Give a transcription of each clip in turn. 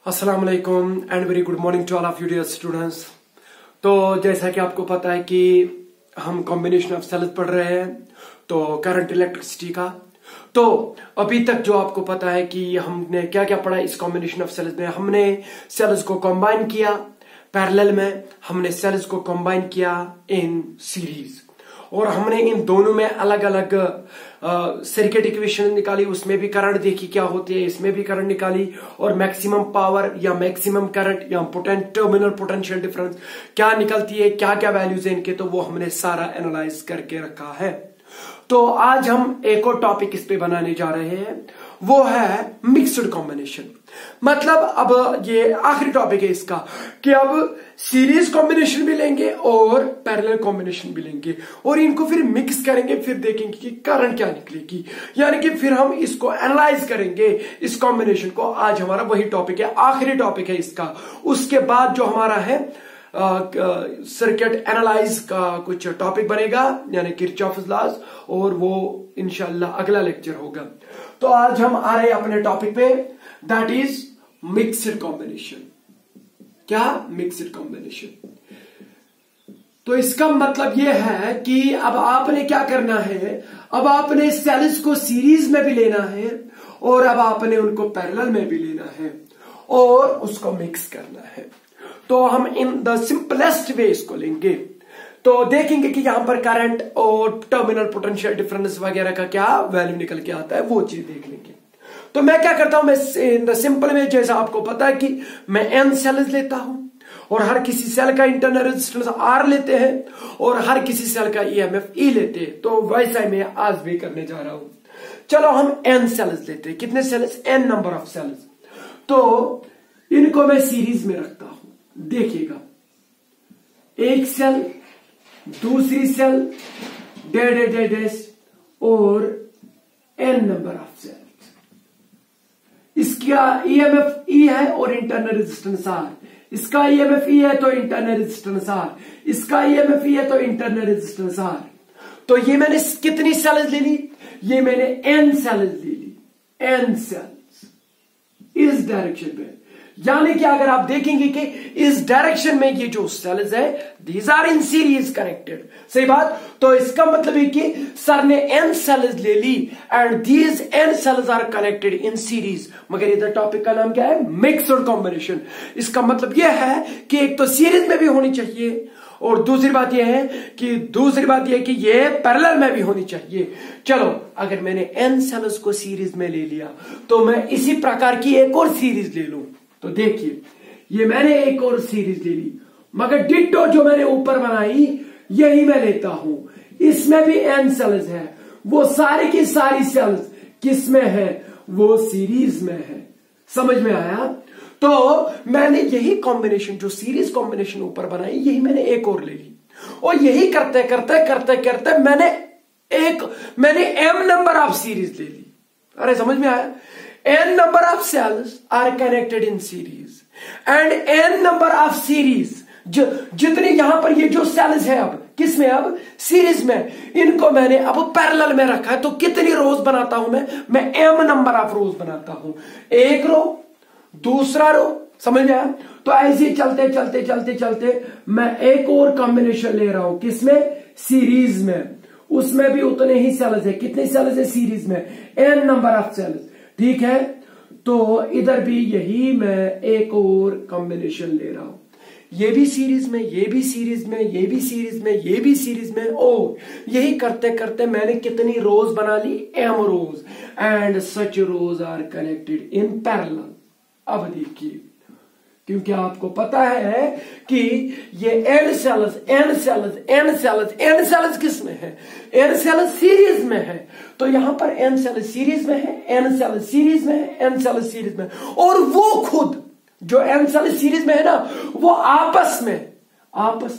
अस्सलाम वालेकुम and very good morning to all of you dear students. तो जैसा कि आपको पता है कि हम कॉम्बिनेशन ऑफ सेल्स पढ़ रहे हैं तो करंट इलेक्ट्रिसिटी का। तो अभी तक जो आपको पता है कि हमने क्या क्या पढ़ा इस कॉम्बिनेशन ऑफ सेल्स में। हमने सेल्स को कंबाइन किया पैरेलल में, हमने सेल्स को कंबाइन किया इन सीरीज, और हमने इन दोनों में अलग अलग सर्किट इक्वेशन निकाली। उसमें भी करंट देखी क्या होती है, इसमें भी करंट निकाली, और मैक्सिमम पावर या मैक्सिमम करंट या टर्मिनल पोटेंशियल डिफरेंस क्या निकलती है, क्या क्या वैल्यूज है इनके, तो वो हमने सारा एनालाइज करके रखा है। तो आज हम एक और टॉपिक इस पे बनाने जा रहे हैं, वो है मिक्स्ड कॉम्बिनेशन। मतलब अब ये आखिरी टॉपिक है इसका कि अब सीरीज कॉम्बिनेशन भी लेंगे और पैरेलल कॉम्बिनेशन भी लेंगे और इनको फिर मिक्स करेंगे, फिर देखेंगे कि करंट क्या निकलेगी, यानी कि फिर हम इसको एनालाइज करेंगे इस कॉम्बिनेशन को। आज हमारा वही टॉपिक है, आखिरी टॉपिक है इसका। उसके बाद जो हमारा है सर्किट एनालाइज का कुछ टॉपिक बनेगा, यानी किरचॉफ्स लॉज, और वो इंशाल्लाह अगला लेक्चर होगा। तो आज हम आ रहे हैं अपने टॉपिक पे, दैट इज मिक्स्ड कॉम्बिनेशन। क्या? Mixed combination. तो इसका मतलब यह है कि अब आपने क्या करना है, अब आपने सेल्स को सीरीज में भी लेना है और अब आपने उनको पैरेलल में भी लेना है और उसको मिक्स करना है। तो हम इन द सिंपलेस्ट वे इसको लेंगे, तो देखेंगे कि यहां पर करंट और टर्मिनल पोटेंशियल डिफरेंस वगैरह का क्या वैल्यू निकल के आता है, वो चीज देख लेंगे। तो मैं क्या करता हूं, मैं इन द सिंपल वे, जैसा आपको पता है कि मैं n सेल्स लेता हूं और हर किसी सेल का इंटरनल रेजिस्टेंस R लेते हैं और हर किसी सेल का EMF E लेते हैं। तो वैसा ही मैं आज भी करने जा रहा हूं। चलो हम n सेल्स लेते हैं। कितने cells? n number of cells. तो इनको मैं सीरीज में रखता हूं। देखिएगा, एक सेल, दूसरी सेल, डैश और n नंबर ऑफ सेल्स। इसका EMF E है और इंटरनल रेजिस्टेंस R। इसका EMF E है तो इंटरनल रेजिस्टेंस R। इसका EMF E है तो इंटरनल रेजिस्टेंस R। तो ये मैंने कितनी सेल्स ले ली? ये मैंने n सेल्स ले ली, n सेल्स इस डायरेक्शन में। यानी कि अगर आप देखेंगे कि इस डायरेक्शन में ये जो सेल्स है, these are in series connected. सही बात। तो इसका मतलब है कि सर ने n सेल्स ले ली and these n cells are connected in series. मगर इधर टॉपिक का नाम क्या है? Mixed combination. इसका मतलब यह है कि एक तो सीरीज में भी होनी चाहिए और दूसरी बात यह है कि ये पैरेलल में भी होनी चाहिए। चलो, अगर मैंने n सेल्स को सीरीज में ले लिया तो मैं इसी प्रकार की एक और सीरीज ले लूं। तो देखिए, ये मैंने एक और सीरीज ले ली, मगर डिट्टो जो मैंने ऊपर बनाई यही मैं लेता हूं। इसमें भी n सेल्स है, वो सारी की सारी सेल्स किस में है? वो सीरीज में है। समझ में आया? तो मैंने यही कॉम्बिनेशन, जो सीरीज कॉम्बिनेशन ऊपर बनाई, यही मैंने एक और ले ली, और यही करते करते मैंने m नंबर ऑफ सीरीज ले ली। अरे समझ में आया? n number of cells are connected in series and n number of series, जितनी यहां पर ये जो सेल्स है, अब किसमें? अब सीरीज में। इनको मैंने अब पैरेलल में रखा है। तो कितनी रोज बनाता हूं मैं m नंबर ऑफ रोज बनाता हूं। एक रो, दूसरा रो, समझ में आया? तो ऐसे चलते मैं एक और कॉम्बिनेशन ले रहा हूं। किसमें? सीरीज में। उसमें भी उतने ही सेल्स है। कितने सेल्स है सीरीज में? n number of cells. ठीक है। तो इधर भी यही मैं एक और कॉम्बिनेशन ले रहा हूं। ये भी सीरीज में, ये भी सीरीज में, ये भी सीरीज में, ये भी सीरीज में, और यही करते मैंने कितनी रोज बना ली? m rows. And such rows are connected in parallel. अब देखिए, क्योंकि आपको पता है कि ये n सेल्स किस में है? n सेल्स सीरीज में है। तो यहां पर n सेल्स सीरीज में है, n सेल्स सीरीज में है, n सेल्स सीरीज में, और वो खुद जो n सेल्स सीरीज में है ना, वो आपस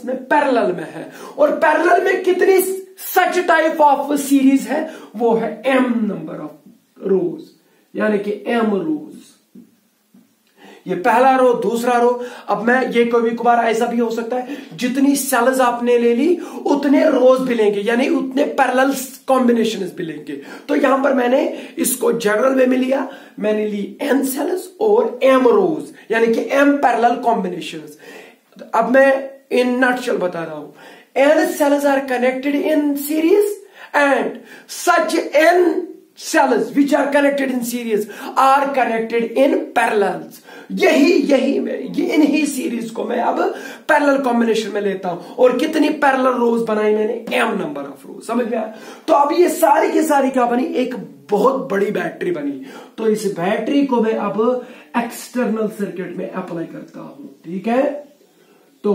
में पैरेलल में है। और पैरेलल में कितनी सच टाइप ऑफ सीरीज है? वो है m नंबर ऑफ रोज, यानी कि m रोज। ये पहला रो, दूसरा रो। अब मैं ये कभी कभार ऐसा भी हो सकता है जितनी सेल्स आपने ले ली उतने रोज भी लेंगे, यानी उतने पैरेलल कॉम्बिनेशंस भी लेंगे। तो यहां पर मैंने इसको जनरल वे में लिया, मैंने ली n सेल्स और m रोज, यानी कि m पैरेलल कॉम्बिनेशंस। अब मैं इन नटशेल बता रहा हूं, n cells are connected in series and such n cells which are connected in series are connected in parallels। इन्हीं सीरीज को मैं अब पैरेलल कॉम्बिनेशन में लेता हूं। और कितनी पैरेलल रोज बनाई मैंने? m नंबर ऑफ रोज। समझ में आया? तो अब ये सारी की सारी क्या बनी? एक बहुत बड़ी बैटरी बनी। तो इस बैटरी को मैं अब एक्सटर्नल सर्किट में अप्लाई करता हूं। ठीक है, तो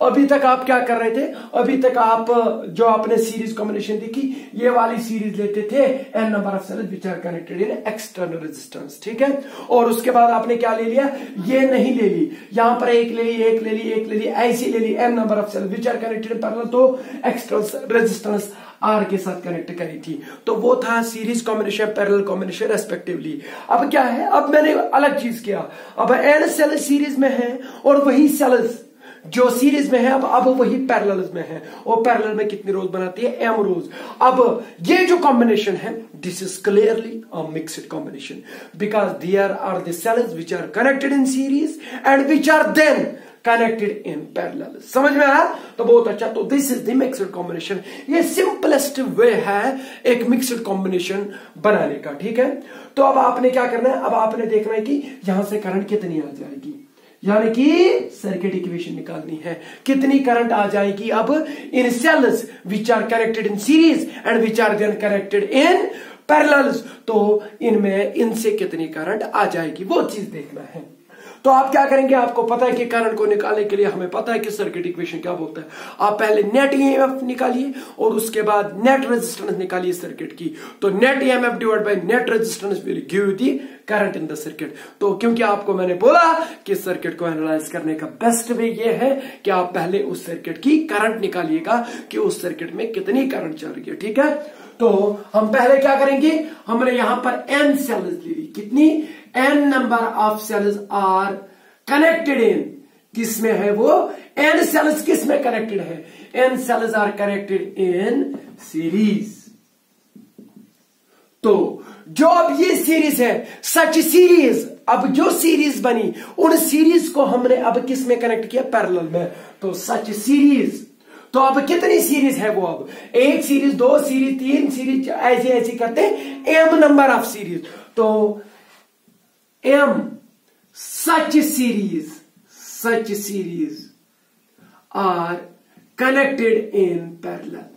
अभी तक आप क्या कर रहे थे? अभी तक आप जो आपने सीरीज कॉम्बिनेशन देखी, ये वाली सीरीज लेते थे n number of cells which are connected in external resistance. ठीक है, और उसके बाद आपने क्या ले लिया? ये नहीं ले ली, यहां पर एक ले ली, एक ले ली, एक ले ली, ऐसी ले ली n number of cells which are connected in parallel, तो एक्सटर्नल रेजिस्टेंस R के साथ कनेक्ट करी थी। तो वो था series combination, parallel combination respectively. अब क्या है? अब मैंने अलग चीज किया। अब n सेल सीरीज में है और वही सेल्स जो सीरीज में है अब वही पैरेलल में है, और पैरेलल में कितनी रोज बनाती है? m रोज। अब ये जो कॉम्बिनेशन है, this is clearly a mixed combination because there are the cells which are connected in series and which are then connected in parallel. समझ में आया? तो बहुत अच्छा। तो this is the mixed combination. ये सिंपलेस्ट वे है एक मिक्स्ड कॉम्बिनेशन बनाने का। ठीक है, तो अब आपने क्या करना है? अब आपने देखना है कि यहां से करंट कितनी आ जाएगी, यानी कि सर्किट इक्वेशन निकालनी है। कितनी करंट आ जाएगी अब इन cells which are connected in series and which are then connected in parallels, तो इनमें इनसे कितनी करंट आ जाएगी वो चीज देखना है। तो आप क्या करेंगे? आपको पता है कि करंट को निकालने के लिए हमें पता है कि सर्किट इक्वेशन क्या बोलता है। आप पहले नेट ईएमएफ निकालिए और उसके बाद नेट रेजिस्टेंस निकालिए सर्किट की। तो net EMF divide by net resistance will give the current in the circuit. तो क्योंकि आपको मैंने बोला कि सर्किट को एनालाइज करने का बेस्ट वे ये है कि आप पहले उस सर्किट की करंट निकालिएगा कि उस सर्किट में कितनी करंट चल रही है। ठीक है, तो हम पहले क्या करेंगे? हमने यहां पर n सेल्स ली। कितनी? n number of cells are connected in, किसमें है वो? n सेल्स किस में कनेक्टेड है? n cells are connected in series. तो जो अब ये सीरीज है, सच सीरीज, अब जो सीरीज बनी उन सीरीज को हमने अब किस में कनेक्ट किया? पैरेलल में। तो सच सीरीज। तो अब कितनी सीरीज है वो? अब एक सीरीज, दो सीरीज, तीन सीरीज, ऐसे ऐसे करते हैं m नंबर ऑफ सीरीज। तो m such series are connected in parallel,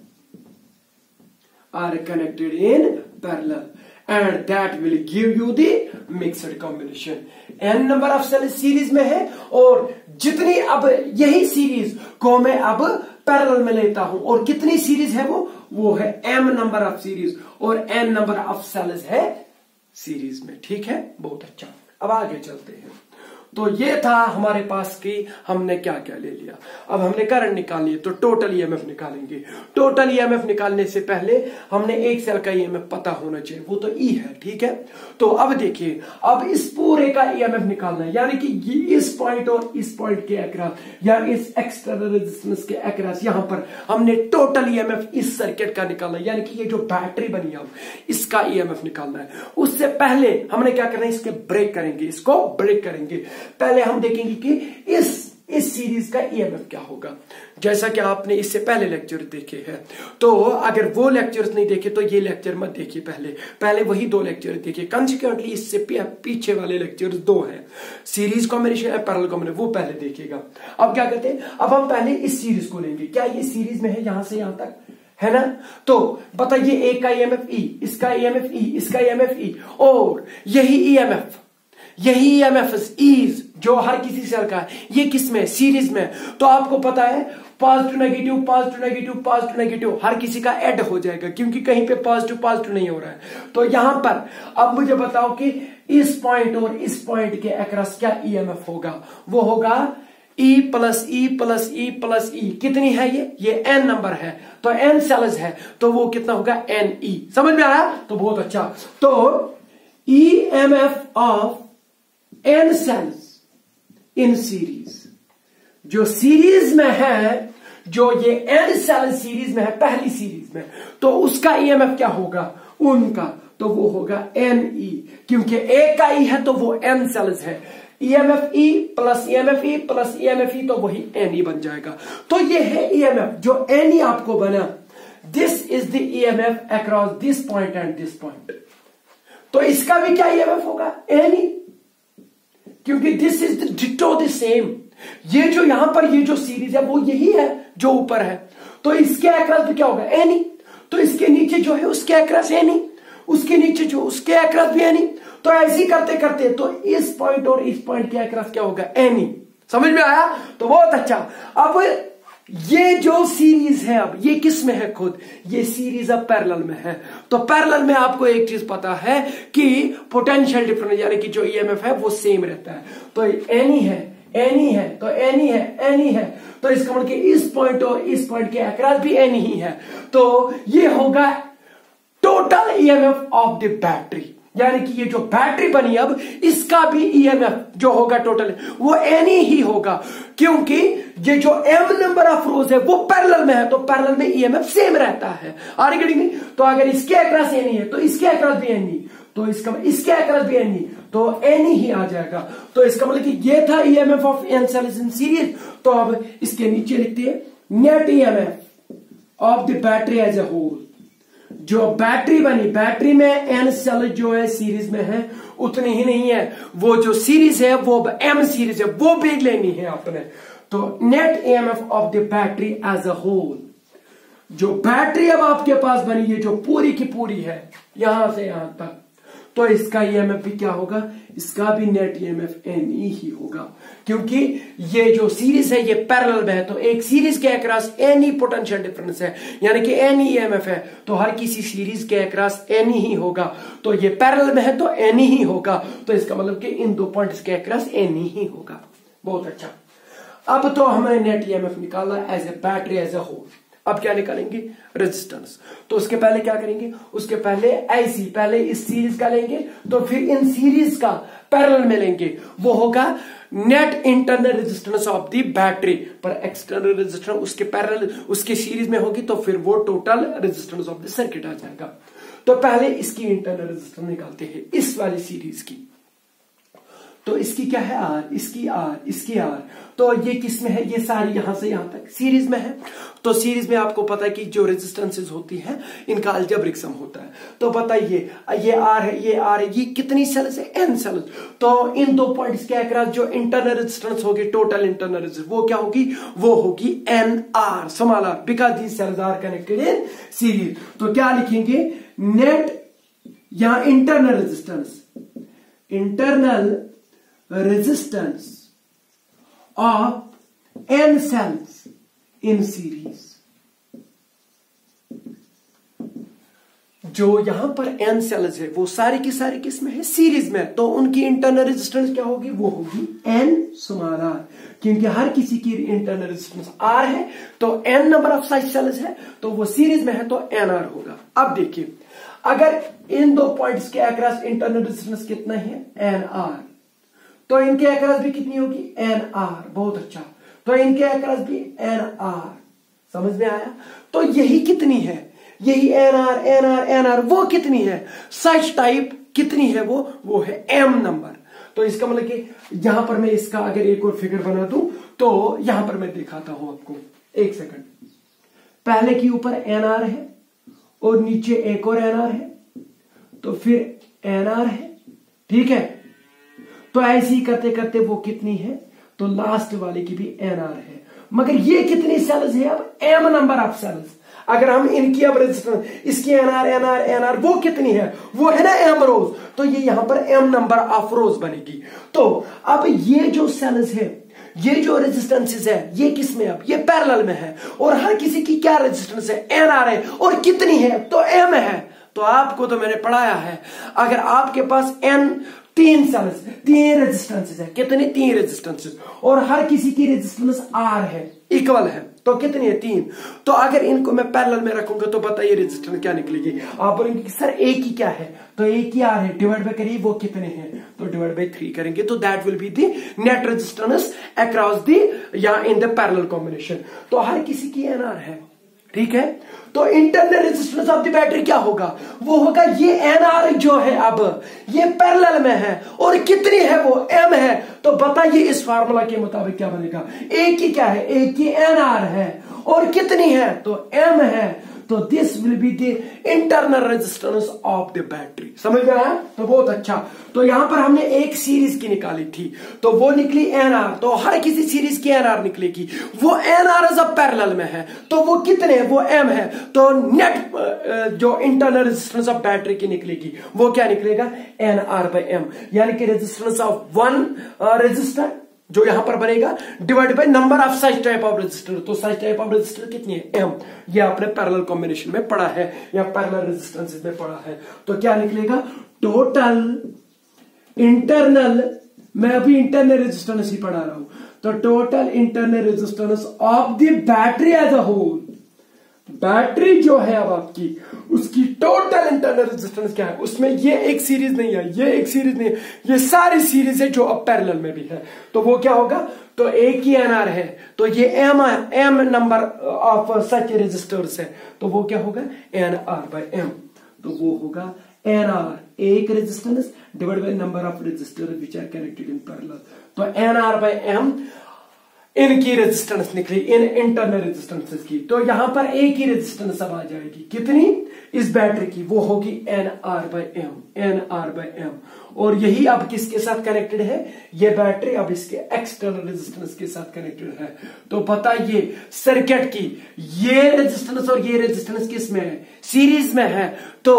and that will give you the mixed combination। n number of cell series में है और जितनी अब यही सीरीज को मैं अब पैरेलल में लेता हूं, और कितनी सीरीज है वो है m नंबर ऑफ सीरीज, और n नंबर ऑफ सेल्स है सीरीज में। ठीक है, बहुत अच्छा। अब आगे चलते हैं। तो ये था हमारे पास कि हमने क्या क्या ले लिया। अब हमने करंट निकालनी है, तो टोटल ईएमएफ निकालेंगे। टोटल ईएमएफ निकालने से पहले हमने एक सेल का ईएमएफ पता होना चाहिए, वो तो ई है। ठीक है, तो अब देखिए, अब इस पूरे का ईएमएफ निकालना है, यानी कि इस पॉइंट और इस पॉइंट के अक्रॉस या इस एक्सटर्नल रेजिस्टेंस के अक्रॉस यहां पर हमने टोटल ईएमएफ इस सर्किट का निकालना है, यानी कि ये जो बैटरी बनी अब इसका ईएमएफ निकालना है। उससे पहले हमने क्या करना है? इसके ब्रेक करेंगे, इसको ब्रेक करेंगे। पहले हम देखेंगे कि इस सीरीज का ईएमएफ क्या होगा, जैसा कि आपने इससे पहले लेक्चर देखे हैं। तो अगर वो लेक्चर्स नहीं देखे तो ये लेक्चर मत देखिए, पहले वही दो लेक्चर देखिए। कंसिक्वेंटली इससे पीछे वाले लेक्चर्स दो हैं, सीरीज कॉम्बिनेशन और पैरेलल कॉम्बिनेशन, वो पहले देखिएगा। अब क्या कहते हैं? अब हम पहले इस सीरीज को लेंगे। क्या ये सीरीज में है? यहां से यहां तक है ना। तो बताइए, एक का ईएमएफ ई, इसका ईएमएफ ई, इसका ईएमएफ ई, और यही ईएमएफ इज जो हर किसी सेल का है, ये किस में? सीरीज में। तो आपको पता है positive negative, positive negative, positive negative हर किसी का ऐड हो जाएगा, क्योंकि कहीं पे पॉजिटिव नहीं हो रहा है। तो यहां पर अब मुझे बताओ कि इस पॉइंट और इस पॉइंट के अक्रॉस क्या ईएमएफ होगा? वो होगा E plus E plus E plus E. कितनी है ये n नंबर है, तो n सेल्स है, तो वो कितना होगा? NE। समझ में आया? तो बहुत अच्छा। तो EMF of n cells in series. जो सीरीज में है, जो ये n सेल सीरीज में है, पहली सीरीज में, तो उसका ईएमएफ क्या होगा उनका, तो वो होगा NE, क्योंकि एक का ई है तो वो n सेल्स है। EMF E plus EMF E plus EMF ई, तो वही NE बन जाएगा। तो ये है ईएमएफ जो NE आपको बना। This is the EMF across this point and this point. तो इसका भी क्या ईएमएफ होगा NE, क्योंकि this is the ditto the same. ये जो यहां पर ये जो सीरीज है वो यही है जो ऊपर है, तो इसके अक्रॉस भी क्या होगा NE। तो इसके नीचे जो है उसके अक्रॉस NE, उसके नीचे जो उसके अक्रॉस भी NE। तो ऐसे ही करते करते तो इस पॉइंट और इस पॉइंट के अक्रॉस क्या होगा NE। समझ में आया? तो बहुत अच्छा। अब ये जो सीरीज है, अब ये किस में है खुद, ये सीरीज अब पैरेलल में है। तो पैरेलल में आपको एक चीज पता है कि पोटेंशियल डिफरेंस यानी कि जो ईएमएफ है वो सेम रहता है। तो NE है, NE है, तो NE है, NE है, तो इसका मतलब कि इस पॉइंट और इस पॉइंट के अक्रॉस भी NE ही है। तो ये होगा total EMF of the battery, यानी कि ये जो बैटरी बनी अब इसका भी ईएमएफ जो होगा टोटल वो NE ही होगा, क्योंकि ये जो m नंबर ऑफ रोज है वो पैरेलल में है, तो पैरेलल में ईएमएफ सेम रहता है। Are getting me? तो अगर इसके अक्रॉस NE है तो इसके अक्रॉस भी NE, तो इसके अक्रॉस भी NE, तो NE ही आ जाएगा। तो इसका मतलब कि ये था EMF of n cells in series. तो अब इसके नीचे लिखते हैं net EMF of the battery as a whole. जो बैटरी बनी, बैटरी में n सेल जो है सीरीज में है उतनी ही नहीं है, वो जो सीरीज है वो m सीरीज है वो भी लेनी है आपने। तो net EMF of the battery as a whole, जो बैटरी अब आपके पास बनी है जो पूरी की पूरी है यहां से यहां तक, तो इसका ईएमएफ भी क्या होगा, इसका भी नेट ईएमएफ NE ही होगा, क्योंकि ये जो सीरीज है ये पैरेलल में है। तो एक सीरीज के अक्रॉस NE पोटेंशियल डिफरेंस है, यानी कि NE ईएमएफ है, तो हर किसी सीरीज के अक्रॉस NE ही होगा। तो ये पैरेलल में है तो NE ही होगा, तो इसका मतलब कि इन दो पॉइंट्स के अक्रॉस NE ही होगा। बहुत अच्छा। अब तो हमने नेट ईएमएफ निकाला as a battery as a whole. अब क्या निकालेंगे, रेजिस्टेंस। तो उसके पहले क्या करेंगे, उसके पहले ऐसी पहले इस सीरीज का लेंगे, तो फिर इन सीरीज का पैरेलल में लेंगे, वो होगा net internal resistance of the battery. पर एक्सटर्नल रेजिस्टेंस उसके पैरेलल उसके सीरीज में होगी तो फिर वो total resistance of the circuit आ जाएगा। तो पहले इसकी इंटरनल रेजिस्टेंस निकालते हैं, इस वाली सीरीज की। तो इसकी क्या है R, इसकी R, इसकी R। तो ये किस में है, ये सारी यहां से यहां तक सीरीज में है। तो सीरीज में आपको पता है कि जो रेजिस्टेंसेस होती हैं इनका अलजेब्रिक सम होता है। तो बताइए ये R है, ये R है, ये कितनी सेल्स है, n सेल्स। तो इन दो पॉइंट्स के अक्रॉस जो इंटरनल रेजिस्टेंस होगी, टोटल इंटरनल रेजिस्टेंस, वो क्या होगी, वो होगी NR, small r, because these cells are connected in series. तो क्या लिखेंगे, नेट या internal resistance, internal resistance of n cells in series। जो यहां पर n सेल्स है वो सारी की सारी किस में है, सीरीज में। तो उनकी इंटरनल रेजिस्टेंस क्या होगी, वो होगी n स्मॉल r, क्योंकि हर किसी की इंटरनल रेजिस्टेंस r है, तो n number of size cells है, तो वो सीरीज में है तो nr होगा। अब देखिए अगर इन दो पॉइंट्स के अक्रॉस इंटरनल रेजिस्टेंस कितना है, nr, तो इनके अक्रॉस भी कितनी होगी, NR। बहुत अच्छा। तो इनके अक्रॉस भी NR, समझ में आया। तो यही कितनी है, यही NR NR NR, वो कितनी है, सच टाइप कितनी है, वो है m नंबर। तो इसका मतलब कि यहां पर मैं इसका अगर एक और फिगर बना दूं तो यहां पर मैं दिखाता हूं आपको, एक सेकंड। पहले के ऊपर NR है और नीचे एक और NR है, तो फिर NR है, ठीक है। तो ऐसे ही करते करते वो कितनी है, तो लास्ट वाले की भी NR है, मगर ये कितनी सेल्स है, अब m नंबर ऑफ सेल्स। अगर हम इनकी अब रेजिस्टेंस, इसकी NR NR NR वो कितनी है, वो है ना m रोज, तो ये यहां पर m नंबर ऑफ रोज बनेगी। तो अब ये जो सेल्स है, ये जो रेजिस्टेंसेस है, ये किस में, अब ये पैरेलल में है, और हर किसी की क्या रेजिस्टेंस है, NR है, और कितनी है, तो m है। तो आपको तो मैंने पढ़ाया है, अगर आपके पास n 3 सेल्स, 3 रेजिस्टेंसेस है। कितने? 3 रेजिस्टेंसेस, और हर किसी की रेजिस्टेंस R है, इक्वल है। तो कितनी है? 3। तो अगर इनको मैं पैरेलल में रखूंगा तो बताइए रेजिस्टेंस क्या निकलेगी? आप बोलेंगे कि सर एक ही क्या है, तो एक ही R है, डिवाइड बाय करिए वो कितने हैं, तो डिवाइड बाय 3 करेंगे, तो that will be the net resistance across the या इन द पैरेलल कॉम्बिनेशन। तो हर किसी की NR है, ठीक है। तो internal resistance of the battery क्या होगा? वो होगा ये NR जो है, अब ये पैरेलल में है, और कितनी है वो? M है। तो बताइए इस फार्मूला के मुताबिक क्या बनेगा? एक ही क्या है? एक ही NR है, और कितनी है? तो M है। तो this will be the internal resistance of the battery. समझ में आया? तो बहुत अच्छा। तो यहां पर हमने एक सीरीज की निकाली थी, तो वो निकली NR। तो हर किसी सीरीज की NR निकलेगी, वो NR जब पैरेलल में है तो वो कितने है? वो M है। तो नेट जो इंटरनल रेजिस्टेंस ऑफ बैटरी की निकलेगी वो क्या निकलेगा? NR/M, यानी कि रेजिस्टेंस ऑफ वन रेजिस्टर जो यहां पर बनेगा divide by number of such type of resistor. तो सच टाइप ऑफ रेजिस्टर कितनी है? M। ये आपने पैरेलल कॉम्बिनेशन में पढ़ा है या पैरेलल रेजिस्टेंस में पढ़ा है। तो क्या निकलेगा? टोटल इंटरनल, मैं अभी इंटरनल रेजिस्टेंस ही पढ़ा रहा हूं, तो total internal resistance of the battery as a whole, battery जो है अब आपकी, उसकी टोटल इंटरनल रेजिस्टेंस क्या है? उसमें ये एक सीरीज नहीं है, ये एक सीरीज नहीं है, ये सारी सीरीज है जो अब पैरेलल में भी है। तो वो क्या होगा? तो एक ही NR है, तो ये M number of such resistors है, तो वो क्या होगा? NR/M। तो वो होगा NR, एक resistance divide by number of resistor which are connected in parallel. तो NR/M इनकी रेजिस्टेंस निकली, इन इंटरनल रेजिस्टेंसेस की। तो यहां पर एक ही रेजिस्टेंस अब आ जाएगी, कितनी? इस बैटरी की, वो होगी NR/M, NR/M। और यही अब किसके साथ कनेक्टेड है? ये बैटरी अब इसके एक्सटर्नल रेजिस्टेंस के साथ कनेक्टेड है। तो बताइए सर्किट की ये रेजिस्टेंस और ये रेजिस्टेंस किस में है? सीरीज में है। तो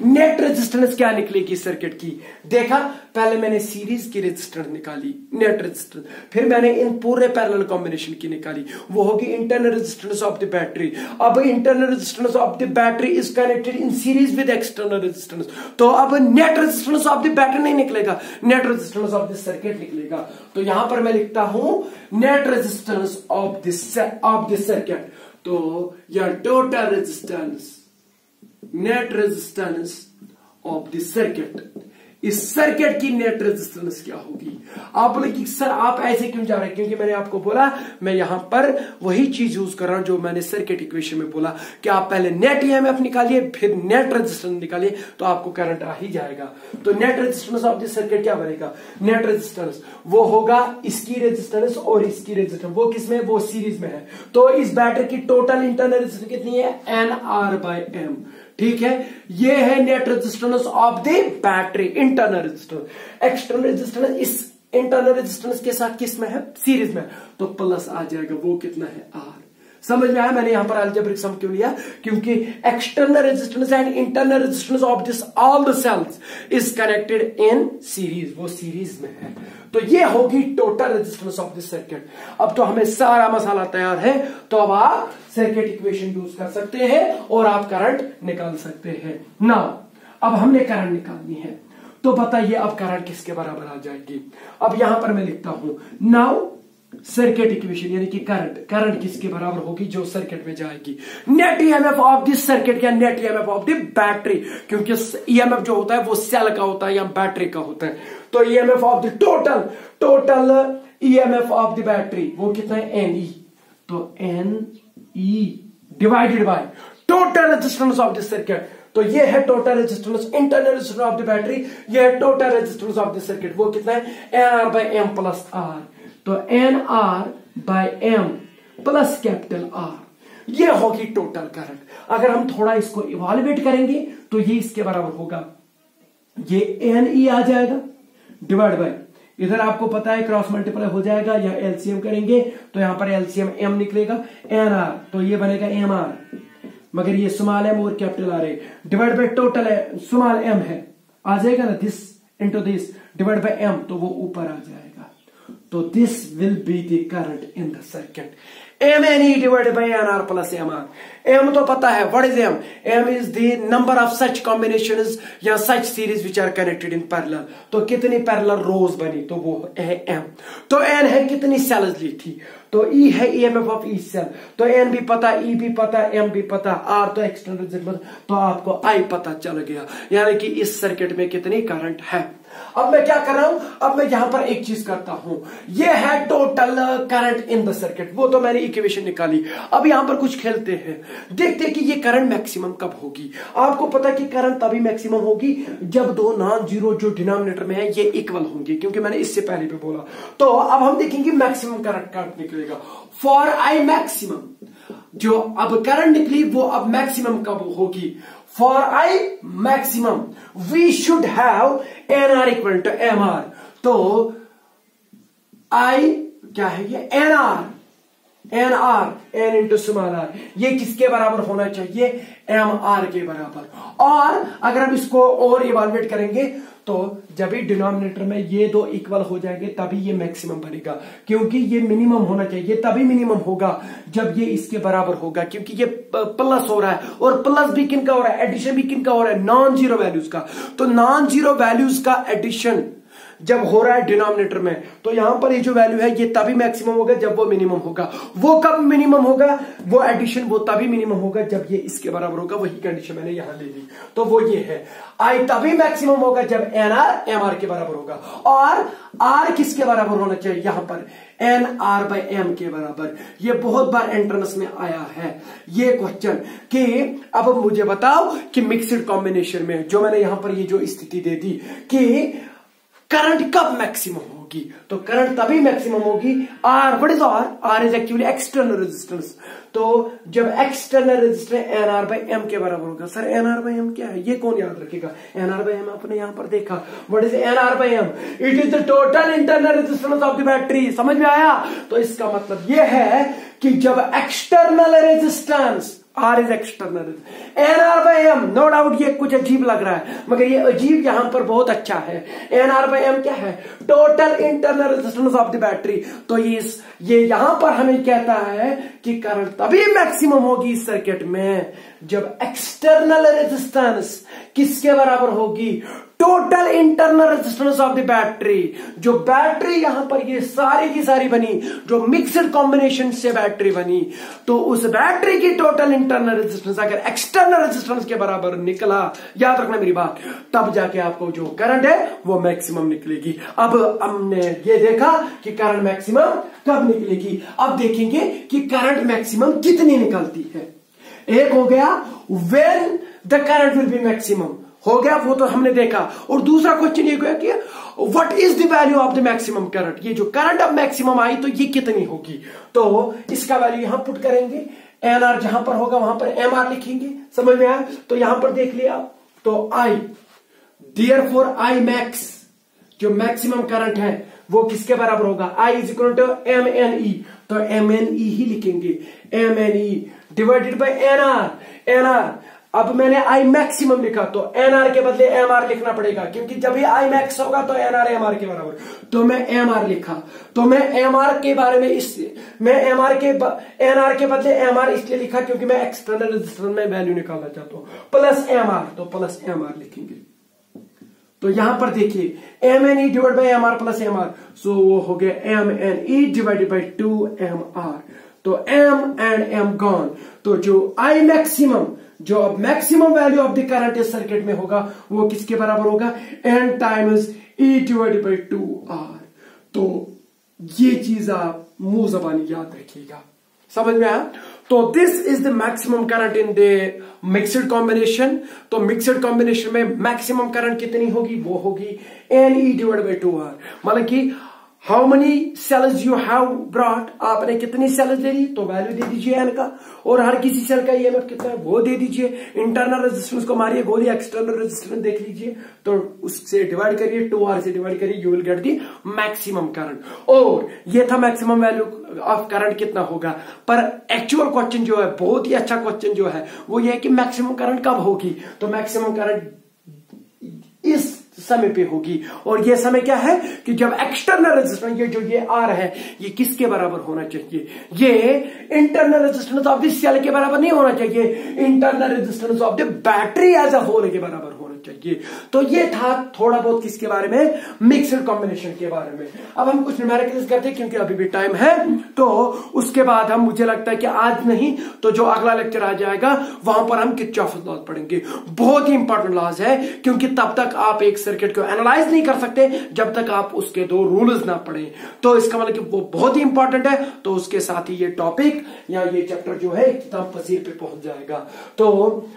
नेट रेजिस्टेंस क्या निकलेगी सर्किट की? देखा, पहले मैंने सीरीज की रेजिस्टेंस निकाली, नेट रेजिस्टेंस, फिर मैंने इन पूरे पैरेलल कॉम्बिनेशन की निकाली, वो होगी internal resistance of the battery. अब internal resistance of the battery is connected in series with external resistance. तो अब net resistance of the battery नहीं निकलेगा, net resistance of the circuit निकलेगा। तो यहां पर मैं लिखता हूं net resistance of the circuit. तो या total resistance, net resistance of the circuit, इस सर्किट की नेट रेजिस्टेंस क्या होगी? आप बोले कि सर आप ऐसे क्यों जा रहे हैं? क्योंकि मैंने आपको बोला, मैं यहां पर वही चीज यूज कर रहा हूं जो मैंने सर्किट इक्वेशन में बोला कि आप पहले नेट EMF निकालिए, फिर नेट रेजिस्टेंस निकालिए, तो आपको करंट आ ही जाएगा। तो net resistance of this circuit क्या बनेगा? नेट रेजिस्टेंस वो होगा इसकी रेजिस्टेंस और इसकी रेजिस्टेंस, वो किसमें? वो सीरीज में है। तो इस बैटरी की टोटल इंटरनल रेजिस्टेंस कितनी है? NR/M। ठीक है, ये है net resistance of the battery, internal resistance. External resistance इस इंटरनल रेजिस्टेंस के साथ किस में है? सीरीज में। तो प्लस आ जाएगा, वो कितना है? R। समझ में आया? मैंने यहां पर अलजेब्रिक सम क्यों लिया? क्योंकि external resistance and internal resistance of this all the cells is connected in series, वो सीरीज में है। तो ये होगी total resistance of this circuit. अब तो हमें सारा मसाला तैयार है, तो अब आप सर्किट इक्वेशन यूज कर सकते हैं और आप करंट निकाल सकते हैं। नाउ अब हमने करंट निकालनी है, तो बताइए अब करंट किसके बराबर आ जाएगी? अब यहां पर मैं लिखता हूं नाउ सर्किट इक्वेशन, यानी कि करंट किसके बराबर होगी? जो सर्किट में जाएगी net EMF of this circuit या net EMF of the battery, क्योंकि EMF जो होता है वो सेल का होता है या बैटरी का होता है। तो EMF of the total EMF of the battery वो कितना है? NE। तो NE divided by total resistance of the circuit. तो ये है total resistance, internal resistance of the battery, ये है total resistance of the circuit, वो कितना है? NR/M plus R। तो NR/M प्लस कैपिटल R, ये होगी टोटल करंट। अगर हम थोड़ा इसको इवाल्युएट करेंगे तो ये इसके बराबर होगा, ये NE आ जाएगा डिवाइड बाय, इधर आपको पता है क्रॉस मल्टीप्लाई हो जाएगा या LCM करेंगे तो यहां पर LCM M निकलेगा, NR तो ये बनेगा MR, मगर ये स्मॉल m और कैपिटल R है divide by total small m है, आ जाएगा ना, this into this divide by m, तो वो ऊपर आ जाएगा। तो this will be the current in the circuit. M N E divided by N R plus M R. M तो पता है, what is M? M is the number of such combinations या such series which are connected in parallel. तो कितनी parallel रोज बनी, तो वो है एम। तो एन है कितनी सेल्स ली थी, तो ई है ईएमएफ ऑफ ईच सेल। तो एन भी पता, ई भी पता, एम भी पता, आर तो एक्सटर्नल रेजिस्टेंस, तो आपको आई पता चल गया, यानी कि इस सर्किट में कितनी करंट है। अब मैं क्या कर रहा हूं, अब मैं यहां पर एक चीज करता हूं, ये है total current in the circuit, वो तो मैंने इक्वेशन निकाली। अब यहां पर कुछ खेलते हैं, देखते हैं कि ये करंट मैक्सिमम कब होगी। आपको पता है कि करंट तभी मैक्सिमम होगी जब दो नॉन जीरो जो डिनोमिनेटर में है ये इक्वल होंगे, क्योंकि मैंने इससे पहले भी बोला। तो अब हम देखेंगे मैक्सिमम करंट कब निकलेगा। फॉर आई मैक्सिमम, जो अब करंट निकली वो अब मैक्सिमम कब होगी। For I maximum we should have NR equal to MR। तो I क्या है ये N इंटू स्मॉल आर, ये किसके बराबर होना चाहिए, MR के बराबर। और अगर हम इसको और इवाल्युएट करेंगे तो जब भी डिनोमिनेटर में ये दो इक्वल हो जाएंगे तभी ये मैक्सिमम बनेगा, क्योंकि ये मिनिमम होना चाहिए, तभी मिनिमम होगा जब ये इसके बराबर होगा, क्योंकि ये प्लस हो रहा है, और प्लस भी किन का हो रहा है, एडिशन भी किन का हो रहा है, नॉन जीरो वैल्यूज का। तो नॉन जीरो वैल्यूज का एडिशन जब हो रहा है डिनोमिनेटर में, तो यहां पर ये जो वैल्यू है ये तभी मैक्सिमम होगा जब वो मिनिमम होगा। वो कब मिनिमम होगा, वो एडिशन वो तभी मिनिमम होगा जब ये इसके बराबर होगा। वही कंडीशन मैंने यहां ले ली, तो वो ये है आई तभी मैक्सिमम होगा जब एनआर एमआर के बराबर होगा। और आर किसके बराबर होना चाहिए, यहां पर एन आर बाई एम के बराबर। ये बहुत बार एंट्रेंस में आया है ये क्वेश्चन कि अब मुझे बताओ कि मिक्सड कॉम्बिनेशन में जो मैंने यहां पर ये जो स्थिति दे दी कि करंट कब मैक्सिमम होगी, तो करंट तभी मैक्सिमम होगी R, what is R, R is actually external resistance. तो जब external resistance NR by M के बराबर होगा। सर एनआर बाई एम क्या है, ये कौन याद रखेगा, एनआर बाई एम आपने यहां पर देखा, what is NR by M, it is the total internal resistance of the battery. समझ में आया, तो इसका मतलब ये है कि जब external resistance R is external, N R by M, no doubt ये कुछ अजीब लग रहा है, मगर ये अजीब यहां पर बहुत अच्छा है। एन आर बाई एम क्या है, total internal resistance of the battery. तो ये यहां पर हमें कहता है कि करंट तभी मैक्सिमम होगी इस सर्किट में जब एक्सटर्नल रेजिस्टेंस किसके बराबर होगी, total internal resistance of the battery. जो बैटरी यहां पर ये सारी की सारी बनी, जो मिक्सड कॉम्बिनेशन से बैटरी बनी, तो उस बैटरी की टोटल इंटरनल रेजिस्टेंस अगर एक्सटर्नल रेजिस्टेंस के बराबर निकला, याद रखना मेरी बात, तब जाके आपको जो करंट है वो मैक्सिमम निकलेगी। अब हमने ये देखा कि करंट मैक्सिमम कब निकलेगी, अब देखेंगे कि करंट मैक्सिमम कितनी निकलती है। एक हो गया when the current will be maximum, हो गया वो तो हमने देखा। और दूसरा क्वेश्चन ये गया कि what is the value of the maximum current, ये जो करंट अब मैक्सिमम आई तो ये कितनी होगी। तो इसका वैल्यू यहां पुट करेंगे, एन आर जहां पर होगा वहां पर एम आर लिखेंगे। समझ में आया, तो यहां पर देख लिया, तो आई देयरफॉर आई मैक्स, जो मैक्सिमम करंट है वो किसके बराबर होगा, I is equal to M N E, तो एम एन ई ही लिखेंगे, M N E divided by N R. N R अब मैंने आई मैक्सिमम लिखा तो एन आर के बदले एम आर लिखना पड़ेगा, क्योंकि जब भी आई मैक्स होगा तो एन आर एम आर के बराबर, तो मैं एम आर लिखा। तो मैं एम आर के बारे में मैं एम आर के एन आर के बदले एम आर इसलिए लिखा क्योंकि मैं एक्सटर्नल रेजिस्टेंस में वैल्यू निकालना चाहता हूं, प्लस एम आर, तो प्लस एम आर लिखेंगे। तो यहां पर देखिए M N E divide by M R plus M R, so वो हो गया M N E divided by 2 M R, तो एम एंड एम गॉन। तो जो आई मैक्सिमम, जो अब maximum value of the current इस सर्किट में होगा वो किसके बराबर होगा, N times E divided by 2 R. तो ये चीज आप मुंह जबानी याद रखिएगा, समझ में आया। तो this is the maximum current in the mixed combination. तो मिक्सड कॉम्बिनेशन में मैक्सिमम करंट कितनी होगी, वो होगी N E divide by 2 R. मतलब कि how many cells you have brought, आपने कितनी सेल्स ले ली तो वैल्यू दे दीजिए एन का, और हर किसी सेल का ईएमएफ कितना है वो दे दीजिए। इंटरनल रेजिस्टेंस को मारिए गोली, एक्सटर्नल रेजिस्टेंस देख लीजिए, तो उससे डिवाइड करिए, 2R से डिवाइड करिए, you will get the maximum current. और ये था मैक्सिमम वैल्यू ऑफ करंट कितना होगा। पर एक्चुअल क्वेश्चन जो है, बहुत ही अच्छा क्वेश्चन जो है वो ये है कि मैक्सिमम करंट कब होगी। तो मैक्सिमम करंट इस समय पे होगी। और ये समय क्या है कि जब एक्सटर्नल रेजिस्टेंस ये जो ये आर है ये किसके बराबर होना चाहिए, ये internal resistance of the cell के बराबर नहीं होना चाहिए, internal resistance of the battery as a whole के बराबर होना चाहिए। तो ये था थोड़ा बहुत किसके बारे में, मिक्सड कॉम्बिनेशन के बारे में। अब हम कुछ न्यूमेरिकल्स करते हैं क्योंकि अभी भी टाइम है, तो उसके बाद हम, मुझे लगता है कि आज नहीं तो जो अगला लेक्चर आ जाएगा वहां पर हम किरचॉफ लॉज पढ़ेंगे। बहुत ही इंपॉर्टेंट लॉज है क्योंकि तब तक आप एक सर्किट को एनालाइज नहीं कर सकते जब तक आप उसके दो रूल्स ना पढ़ें। तो इसका मतलब कि वो बहुत ही इंपॉर्टेंट है। तो उसके साथ ही ये टॉपिक या ये चैप्टर जो है किताब पसीर पे पहुंच जाएगा। तो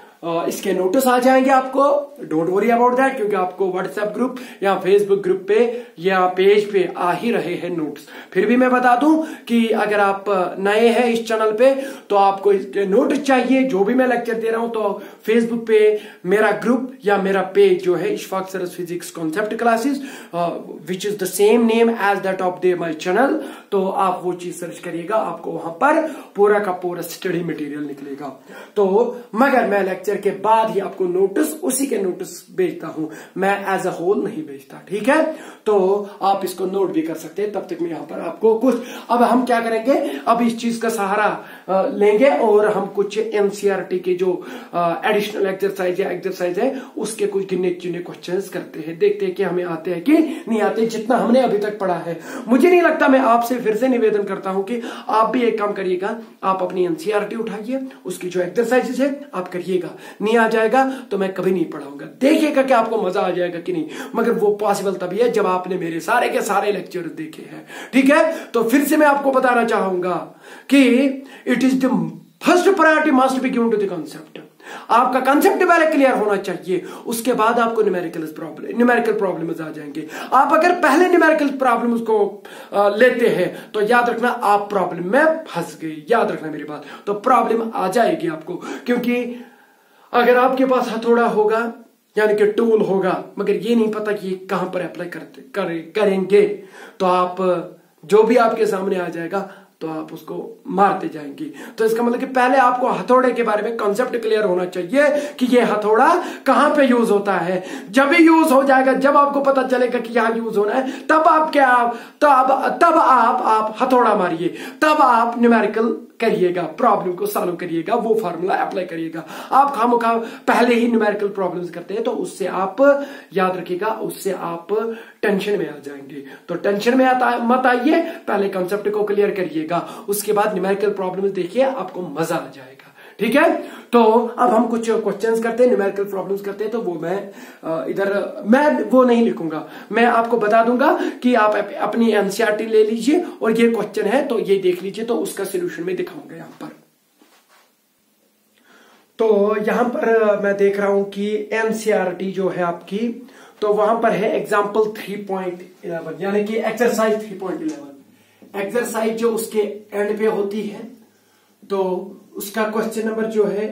इसके नोटिस आ जाएंगे आपको, डोंट वरी अबाउट दैट, क्योंकि आपको व्हाट्सएप ग्रुप या फेसबुक ग्रुप पे या पेज पे आ ही रहे हैं नोट्स। फिर भी मैं बता दूं कि अगर आप नए हैं इस चैनल पे तो आपको इसके नोटिस चाहिए। जो भी मैं लेक्चर दे रहा हूं तो फेसबुक पे मेरा ग्रुप या मेरा पेज जो है Ishfaq Saras physics concept classes which is the same name as that of the my channel, तो आप वो चीज सर्च करिएगा, आपको वहां पर पूरा का पूरा स्टडी मटेरियल निकलेगा। तो मगर मैं लेक्चर के बाद ही आपको नोटिस, उसी के नोटिस भेजता हूं, मैं एज अ होल नहीं भेजता, ठीक है। तो आप इसको नोट भी कर सकते हैं। तब तक मैं यहां पर आपको कुछ, अब हम क्या करेंगे, अब इस चीज का सहारा लेंगे और हम कुछ एनसीईआरटी के जो एडिशनल एक्सरसाइज है उसके कुछ गिने चुने क्वेश्चंस करते हैं, देखते हैं कि हमें आते हैं कि नहीं आते, जितना हमने अभी तक पढ़ा है। मुझे नहीं लगता, मैं आपसे फिर से निवेदन करता हूं कि आप भी एक काम करिएगा, आप अपनी एनसीईआरटी उठाइए, उसकी जो एक्सरसाइजेस है आप करिएगा। नहीं आ जाएगा तो मैं कभी नहीं पढ़ाऊंगा, देखिएगा कि आपको मजा आ जाएगा कि नहीं, मगर वो पॉसिबल तभी है जब आपने मेरे सारे के सारे लेक्चर देखे हैं, ठीक है। तो फिर से मैं आपको बताना चाहूंगा कि it is the first priority must be given to the concept. आपका कंसेप्ट पहले क्लियर होना चाहिए, उसके बाद आपको न्यूमेरिकल प्रॉब्लम्स आ जाएंगे। आप अगर पहले न्यूमेरिकल प्रॉब्लम्स को लेते हैं तो याद रखना आप प्रॉब्लम में फंस गए, याद रखना मेरी बात। तो प्रॉब्लम आ जाएगी आपको, क्योंकि अगर आपके पास हथौड़ा होगा यानी कि टूल होगा मगर ये नहीं पता कि कहां पर अप्लाई करेंगे तो आप जो भी आपके सामने आ जाएगा तो आप उसको मारते जाएंगे। तो इसका मतलब कि पहले आपको हथौड़े के बारे में कॉन्सेप्ट क्लियर होना चाहिए कि ये हथौड़ा कहां पे यूज होता है। जब भी यूज हो जाएगा, जब आपको पता चलेगा कि यहां यूज होना है, तब आप क्या, तब आप हथौड़ा मारिए, तब आप न्यूमेरिकल करिएगा, प्रॉब्लम को सॉल्व करिएगा, वो फार्मूला अप्लाई करिएगा। आप खामोखा पहले ही न्यूमेरिकल प्रॉब्लम्स करते हैं तो उससे आप याद रखिएगा, उससे आप टेंशन में आ जाएंगे। तो टेंशन में मत आइए, पहले कॉन्सेप्ट को क्लियर करिएगा, उसके बाद न्यूमेरिकल प्रॉब्लम्स देखिए, आपको मजा आ जाएगा, ठीक है। तो अब हम कुछ क्वेश्चंस करते हैं, न्यूमेरिकल प्रॉब्लम्स करते हैं। तो वो मैं इधर मैं वो नहीं लिखूंगा, मैं आपको बता दूंगा कि आप अपनी एनसीईआरटी ले लीजिए और ये क्वेश्चन है तो ये देख लीजिए, तो उसका सोल्यूशन में दिखाऊंगा यहां पर। तो यहां पर मैं देख रहा हूं कि एनसीईआरटी जो है आपकी, तो वहां पर है एग्जाम्पल 3.11 यानी कि एक्सरसाइज 3.11। एक्सरसाइज जो उसके एंड पे होती है तो उसका क्वेश्चन नंबर जो है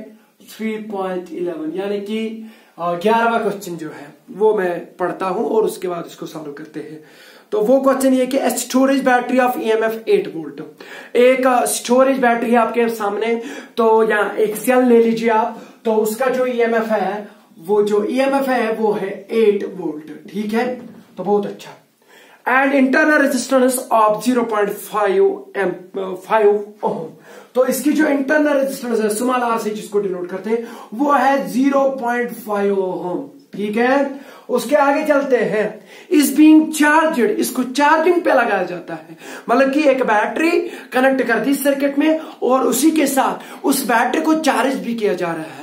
3.11 यानी कि 11वां क्वेश्चन जो है वो मैं पढ़ता हूं और उसके बाद इसको सॉल्व करते हैं। तो वो क्वेश्चन ये कि storage battery of EMF 8 volt, एक स्टोरेज बैटरी है आपके सामने, तो यहाँ एक सेल ले लीजिए आप, तो उसका जो ईएमएफ है, वो जो ईएमएफ है वो है 8 वोल्ट, ठीक है। तो बहुत अच्छा। एंड इंटरनल रेजिस्टेंस ऑफ 0.5 ओम, तो इसकी जो इंटरनल रेजिस्टेंस है स्मॉल आर से जिसको डिनोट करते हैं वो है 0.5 ओम, ठीक है। उसके आगे चलते हैं, इस बीइंग चार्जड, इसको चार्जिंग पे लगाया जाता है, मतलब कि एक बैटरी कनेक्ट कर दी सर्किट में और उसी के साथ उस बैटरी को चार्ज भी किया जा रहा है।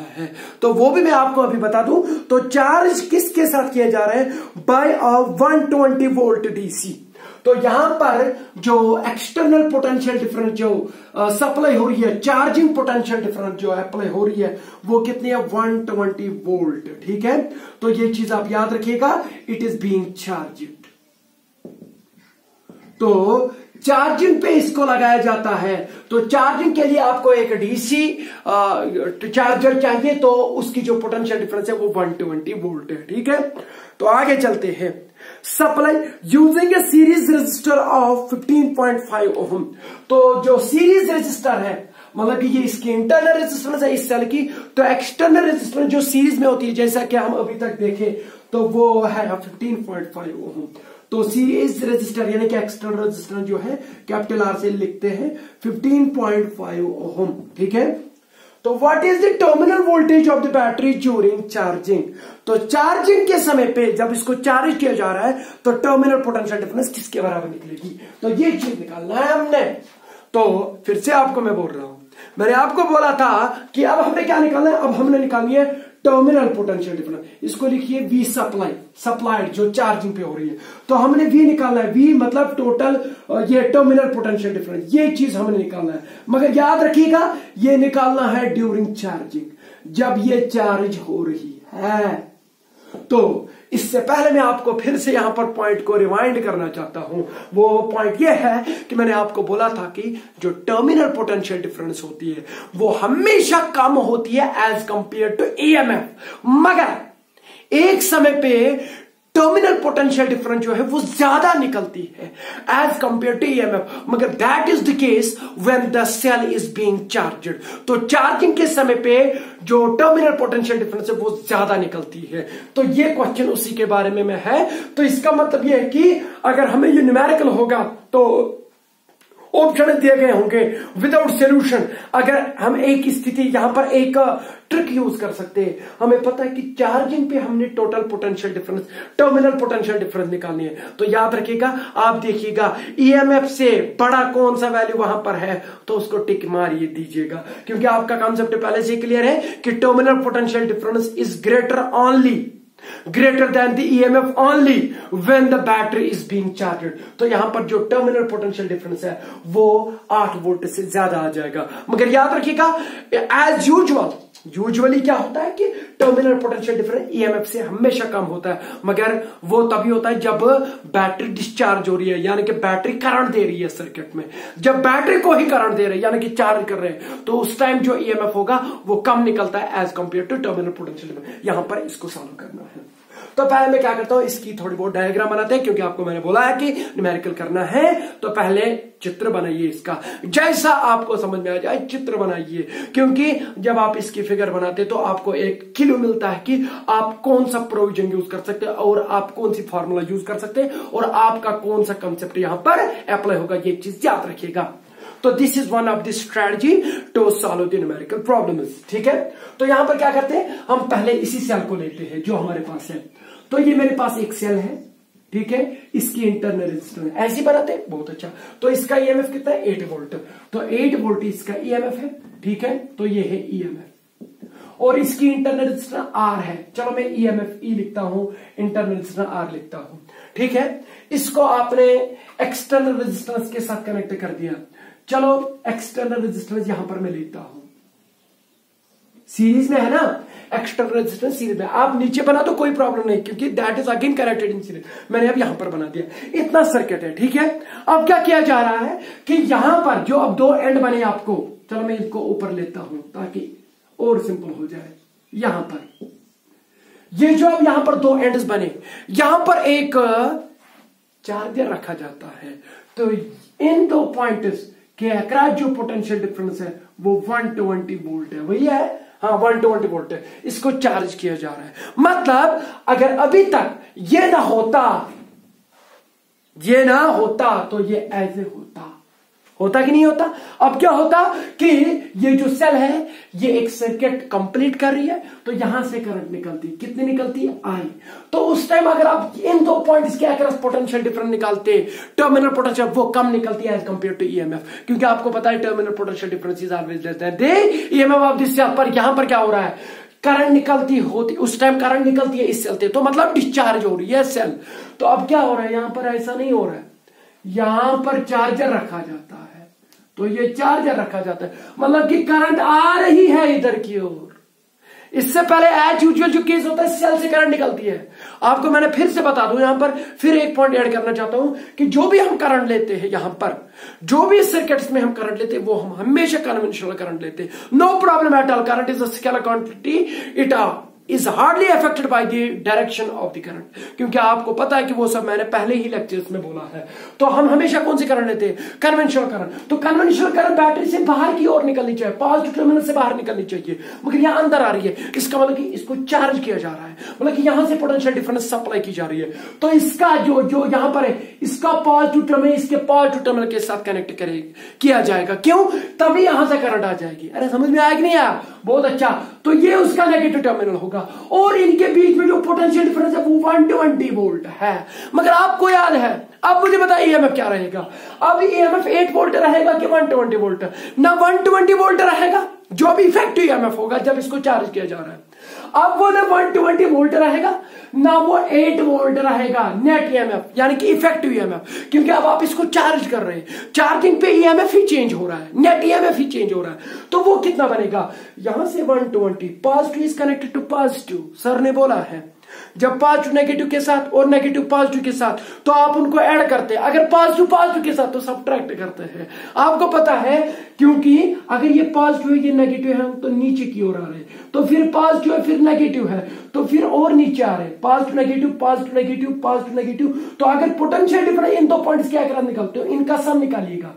तो वो भी मैं आपको अभी बता दूं, तो चार्ज किसके साथ किया जा रहा है, बाय 120 वोल्ट डीसी। तो यहां पर जो एक्सटर्नल पोटेंशियल डिफरेंस जो सप्लाई हो रही है, चार्जिंग पोटेंशियल डिफरेंस जो अप्लाई हो रही है वो कितनी है, 120 वोल्ट, ठीक है। तो ये चीज आप याद रखिएगा, इट इज बीइंग चार्ज्ड। तो चार्जिंग पे इसको लगाया जाता है, तो चार्जिंग के लिए आपको एक डीसी चार्जर चाहिए, तो उसकी जो पोटेंशियल डिफरेंस है वो 120 वोल्ट है, ठीक है। तो आगे चलते हैं, supply using a series resistor of 15.5 ohm, तो जो सीरीज रेजिस्टर है मतलब कि ये इसकी इंटरनल रेजिस्टेंस है इस सेल की, तो एक्सटर्नल रेजिस्टेंस जो सीरीज में होती है, जैसा कि हम अभी तक देखें तो वो है 15.5 ओम। तो सीरीज रेजिस्टर यानी कि एक्सटर्नल रेजिस्टेंस जो है कैपिटल आर से लिखते हैं 15.5 ओम। ठीक है, तो what is the terminal voltage of the battery during charging? तो चार्जिंग के समय पे जब इसको चार्ज किया जा रहा है तो टर्मिनल पोटेंशियल डिफरेंस किसके बराबर निकलेगी? तो ये चीज निकालना है हमने। तो फिर से आपको मैं बोल रहा हूं, मैंने आपको बोला था कि अब हमने क्या निकालना है, अब हमने निकालनी है टर्मिनल पोटेंशियल डिफरेंस। इसको लिखिए वी सप्लाई, सप्लाइड जो चार्जिंग पे हो रही है, तो हमने वी निकालना है। वी मतलब टोटल ये टर्मिनल पोटेंशियल डिफरेंस, ये चीज हमने निकालना है। मगर याद रखिएगा ये निकालना है ड्यूरिंग चार्जिंग, जब ये चार्ज हो रही है। तो इससे पहले मैं आपको फिर से यहां पर पॉइंट को रिवाइंड करना चाहता हूं। वो पॉइंट ये है कि मैंने आपको बोला था कि जो टर्मिनल पोटेंशियल डिफरेंस होती है वो हमेशा कम होती है एज कंपेयर टू ईएमएफ, मगर एक समय पे टर्मिनल पोटेंशियल डिफरेंस जो है वो ज्यादा निकलती है एज कंपेयर टू ईएमएफ, मगर that is the case when the cell is being charged. तो चार्जिंग के समय पे जो टर्मिनल पोटेंशियल डिफरेंस है वो ज्यादा निकलती है। तो ये क्वेश्चन उसी के बारे में है। तो इसका मतलब ये है कि अगर हमें ये न्यूमेरिकल होगा तो ऑप्शन दिए गए होंगे विदाउट सॉल्यूशन। अगर हम एक स्थिति यहां पर एक ट्रिक यूज कर सकते हैं, हमें पता है कि चार्जिंग पे हमने total potential difference, terminal potential difference निकालनी है। तो याद रखिएगा, आप देखिएगा ईएमएफ से बड़ा कौन सा वैल्यू वहां पर है तो उसको टिक मारिए दीजिएगा, क्योंकि आपका कॉन्सेप्ट पहले से क्लियर है कि terminal potential difference is greater than the EMF only when the battery is being charged। तो यहां पर जो टर्मिनल पोटेंशियल डिफरेंस है वो 8 वोल्ट से ज्यादा आ जाएगा। मगर याद रखिएगा एज यूजुअली क्या होता है कि टर्मिनल पोटेंशियल डिफरेंस ईएमएफ से हमेशा कम होता है, मगर वो तभी होता है जब बैटरी डिस्चार्ज हो रही है, यानी कि बैटरी करंट दे रही है सर्किट में। जब बैटरी को ही करंट दे रही है यानी कि चार्ज कर रहे हैं तो उस टाइम जो ईएमएफ होगा वो कम निकलता है as compare to terminal potential difference. यहां पर इसको सॉल्व करना है। तो पहले मैं क्या करता हूं, इसकी थोड़ी बहुत डायग्राम बनाते हैं, क्योंकि आपको मैंने बोला है कि न्यूमेरिकल करना है तो पहले चित्र बनाइए इसका, जैसा आपको समझ में आ जाए चित्र बनाइए, क्योंकि जब आप इसकी फिगर बनाते तो आपको एक क्लू मिलता है कि आप कौन सा प्रोविजन यूज कर सकते हैं और आप कौन सी फॉर्मूला यूज कर सकते हैं और आपका कौन सा कंसेप्ट यहां पर अप्लाई होगा, ये चीज याद रखिएगा। तो this is one of the strategy to solve the numerical problems. ठीक है, तो यहां पर क्या करते हैं, हम पहले इसी सेल को लेते हैं जो हमारे पास है। तो ये मेरे पास एक सेल है, ठीक है, इसकी इंटरनल रेजिस्टेंस ऐसी बनाते हैं, बहुत अच्छा। तो इसका ईएमएफ कितना है, 8 वोल्ट। तो 8 वोल्ट इसका ईएमएफ है, ठीक है, तो ये है ईएमएफ। और इसकी इंटरनल रेजिस्टेंस आर है, चलो मैं ईएमएफ ई लिखता हूं, इंटरनल रेजिस्टेंस आर लिखता हूं, ठीक है। इसको आपने एक्सटर्नल रेजिस्टेंस के साथ कनेक्ट कर दिया। चलो एक्सटर्नल रेजिस्टेंस यहां पर मैं लिखता हूं, सीरीज में है ना, एक्सटर्नल रेजिस्टेंस सीरीज में। आप नीचे बना तो कोई प्रॉब्लम नहीं, क्योंकि that is again connected in series. मैंने अब यहां पर बना दिया, इतना सर्किट है, ठीक है। अब क्या किया जा रहा है कि यहां पर जो अब 2 एंड बने आपको, चलो मैं इनको ऊपर लेता हूं ताकि और सिंपल हो जाए। यहां पर ये जो अब यहां पर 2 एंड्स बने, यहां पर एक चार्जर रखा जाता है। तो इन 2 पॉइंट्स के अक्रॉस जो पोटेंशियल डिफरेंस है वो 120 वोल्ट है, वही है, हाँ 120 वोल्ट है। इसको चार्ज किया जा रहा है। मतलब अगर अभी तक ये ना होता तो ये ऐसे होता कि नहीं होता। अब क्या होता कि ये जो सेल है ये एक सर्किट कंप्लीट कर रही है, तो यहां से करंट निकलती, कितनी निकलती है, आई। तो उस टाइम अगर आप इन 2 पॉइंट्स के अक्रॉस पोटेंशियल डिफरेंस निकालते, टर्मिनल पोटेंशियल वो कम निकलती है एज कंपेयर टू ईएमएफ, क्योंकि आपको पता है terminal potential difference is always less than the EMF of this cell. पर यहां पर क्या हो रहा है, करंट निकलती होती, उस टाइम करंट निकलती है इस सेल से, तो मतलब डिस्चार्ज हो रही है सेल। तो अब क्या हो रहा है, यहां पर ऐसा नहीं हो रहा है, यहां पर चार्जर रखा जाता है। तो ये चार्जर रखा जाता है, मतलब कि करंट आ रही है इधर की ओर। इससे पहले एज यूजुअल जो केस होता है सेल से करंट निकलती है। आपको मैंने फिर से बता दूं, यहां पर फिर एक पॉइंट ऐड करना चाहता हूं कि जो भी हम करंट लेते हैं, यहां पर जो भी सर्किट्स में हम करंट लेते हैं वो हम हमेशा कन्वेंशनल करंट लेते हैं। No problem at all, current is a scalar quantity, it is hardly affected by the direction of the current, क्योंकि आपको पता है कि वो सब मैंने पहले ही लेक्चर्स में बोला है। तो हम हमेशा कौन सी करंट लेते हैं? Conventional current. तो कन्वेंशनल करंट बैटरी से बाहर की ओर निकलनी चाहिए, पॉजिटिव टर्मिनल से बाहर निकलनी चाहिए, मगर यहां अंदर आ रही है। इसका मतलब कि इसको चार्ज किया जा रहा है, मतलब कि यहां से पोटेंशियल डिफरेंस सप्लाई की जा रही है। तो इसका जो यहां पर है, इसका पॉजिटिव टर्मिनल इसके पॉजिटिव टर्मिनल के साथ कनेक्ट किया जाएगा। क्यों? तभी यहां से करंट आ जाएगी। अरे समझ में आया कि नहीं आया? बहुत अच्छा। तो ये उसका नेगेटिव टर्मिनल होगा, और इनके बीच में जो पोटेंशियल डिफरेंस है वो 120 वोल्ट है। मगर आपको याद है, अब मुझे बताइए ईएमएफ क्या रहेगा? अब ईएमएफ 8 वोल्ट रहेगा कि 120 वोल्ट? ना 120 वोल्ट रहेगा, जो भी इफेक्टिव ईएमएफ होगा जब इसको चार्ज किया जा रहा है। अब वो ना 120 वोल्ट रहेगा, ना वो 8 वोल्ट रहेगा नेट ईएमएफ, यानी कि इफेक्टिव ईएमएफ, क्योंकि अब आप इसको चार्ज कर रहे हैं। चार्जिंग पे ईएमएफ ही चेंज हो रहा है, नेट ईएमएफ ही चेंज हो रहा है। तो वो कितना बनेगा? यहां से 120, positive is connected to positive, sir ने बोला है जब पॉजिटिव नेगेटिव के साथ और नेगेटिव पॉजिटिव के साथ, तो आप उनको ऐड करते हैं। अगर पॉजिटिव पॉजिटिव के साथ तो सब्ट्रैक्ट करते हैं। आपको पता है, क्योंकि अगर ये पॉजिटिव है ये नेगेटिव है तो नीचे की ओर आ रहे हैं, तो फिर पॉजिटिव है फिर नेगेटिव है तो फिर और नीचे आ रहे हैं, positive negative positive negative positive negative. तो अगर पोटेंशियल डिफरेंस इन दो पॉइंट्स क्या कर निकलते हो, इनका सम निकालिएगा।